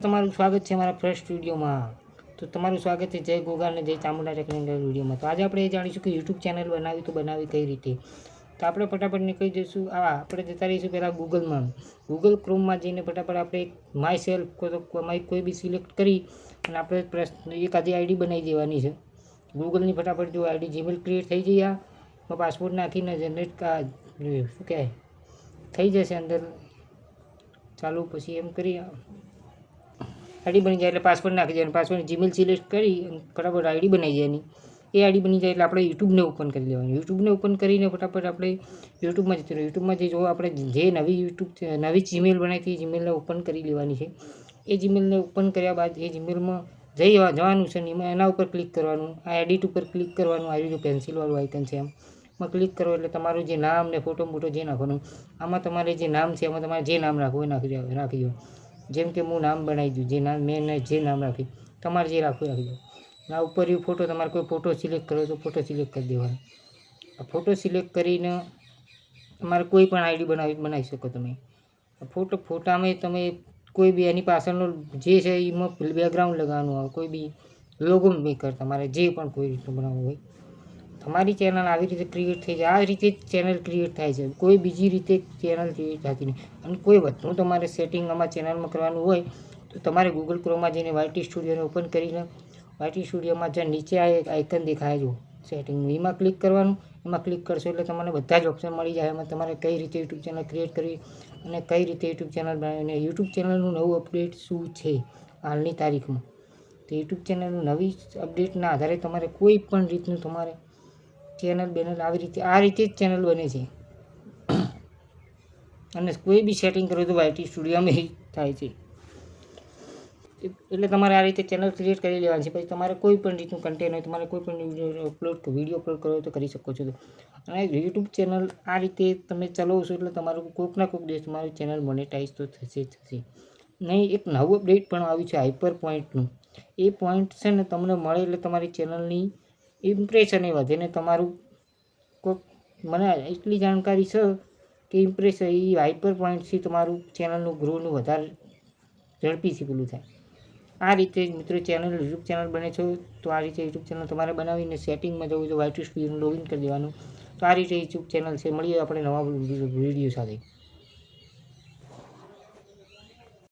તમારું સ્વાગત છે મારા ફર્સ્ટ વિડીયોમાં. તો તમારું સ્વાગત છે જય ગોગા અને જય ચામુંડા ટેકનિકલ વિડીયોમાં. તો આજે આપણે એ જાણીશું કે યુટ્યુબ ચેનલ બનાવી તો બનાવી કઈ રીતે. તો આપણે ફટાફટ નીકળી જઈશું. આપણે જતા રહીશું પહેલાં ગૂગલમાં. ગૂગલ ક્રોમમાં જઈને ફટાફટ આપણે માય સેલ્ફ કોઈ બી સિલેક્ટ કરી અને આપણે એક આધી આઈડી બનાવી દેવાની છે ગૂગલની. ફટાફટ જો આઈડી જીમેલ ક્રિએટ થઈ જઈએ, પાસવર્ડ નાખીને જનરેટ શું કહેવાય થઈ જશે અંદર ચાલુ. પછી એમ કરી આઈડી બની જાય એટલે પાસવર્ડ નાખી દેવાનું. પાસવર્ડ જીમેલ સિલેક્ટ કરી ફટાફટ આઈડી બનાવી દેવાની. એ આઈડી બની જાય એટલે આપણે યુટ્યુબને ઓપન કરી લેવાનું. યુટ્યુબને ઓપન કરીને ફટાફટ આપણે યુટ્યુબમાં જતું રહ્યું. યુટ્યુબમાં જો આપણે જે નવી જીમેલ બનાવી હતી એ જીમેલને ઓપન કરી લેવાની છે. એ જીમેલને ઓપન કર્યા બાદ એ જીમેલમાં જવાનું છે ને એના ઉપર ક્લિક કરવાનું. આ એડિટ ઉપર ક્લિક કરવાનું. આવી રીતે પેન્સિલવાળું આઇકન છે એમાં ક્લિક કરો એટલે તમારું જે નામ ને ફોટો જે નાખવાનું. આમાં તમારે જે નામ છે એમાં તમારે જે નામ રાખવું એ રાખી દો. જેમ કે હું નામ બનાવી દઉં, મેં જે નામ રાખ્યું તમારે જે રાખવું રાખી દો. આ ઉપર એ ફોટો તમારે કોઈ ફોટો સિલેક્ટ કરો તો ફોટો સિલેક્ટ કરી દેવાનો. આ ફોટો સિલેક્ટ કરીને તમારે કોઈ પણ આઈડી બનાવી શકો તમે. ફોટામાં તમે કોઈ બી એની પાછળનો જે છે એમાં બેકગ્રાઉન્ડ લગાવવાનું આવે. કોઈ બી લોગો મેકર તમારે જે પણ કોઈ રીતનું બનાવવું હોય. તમારી ચેનલ આવી રીતે ક્રિએટ થઈ જાય. આ રીતે જ ચેનલ ક્રિએટ થાય છે. કોઈ બીજી રીતે ચેનલ ક્રિએટ થતી નહીં. અને કોઈ વધુ તમારે સેટિંગ આમાં ચેનલમાં કરવાનું હોય તો તમારે ગૂગલ ક્રોમમાં જઈને વાયટી સ્ટુડિયોને ઓપન કરીને વાયટી સ્ટુડિયોમાં જ્યાં નીચે આ એક આઇકન દેખાય જો સેટિંગનું, એમાં ક્લિક કરવાનું. એમાં ક્લિક કરશો એટલે તમને બધા જ ઓપ્શન મળી જાય. એમાં તમારે કઈ રીતે યુટ્યુબ ચેનલ ક્રિએટ કરવી અને કઈ રીતે યુટ્યુબ ચેનલ બનાવીને યુટ્યુબ ચેનલનું નવું અપડેટ શું છે હાલની તારીખમાં. તો યુટ્યુબ ચેનલનું નવી અપડેટના આધારે તમારે કોઈ પણ રીતનું તમારે ચેનલ આ રીતે જ ચેનલ બને છે. અને કોઈ બી સેટિંગ કરો તો વાયટી સ્ટુડિયોમાં થાય છે. એટલે તમારે આ રીતે ચેનલ ક્રિએટ કરી લેવાની છે. પછી તમારે કોઈ પણ રીતનું કન્ટેન્ટ હોય, તમારે કોઈ પણ વિડીયો અપલોડ કરવો હોય તો કરી શકો છો. અને યુટ્યુબ ચેનલ આ રીતે તમે ચલાવશો એટલે તમારું કોઈક ના કોઈક દિવસ તમારી ચેનલ મોનેટાઈઝ તો થશે. નહીં એક નવું અપડેટ પણ આવ્યું છે હાઇપર પોઈન્ટનું. એ પોઈન્ટ છે ને તમને મળે એટલે તમારી ચેનલની ઇમ્પ્રેશન એ વધે ને તમારું મને એટલી જાણકારી છે કે ઇમ્પ્રેશન એ હાઇપર પોઈન્ટથી તમારું ચેનલનું ગ્રોનું વધારે ઝડપીથી પેલું થાય. આ રીતે મિત્રો યુટ્યુબ ચેનલ બને છે. તો આ રીતે યુટ્યુબ ચેનલ તમારે બનાવીને સેટિંગમાં જવું તો વાયટી સ્ટુડિયોનું લોગિન કરી દેવાનું. તો આ રીતે યુટ્યુબ ચેનલ છે. મળીએ આપણે નવા વિડીયો સાથે.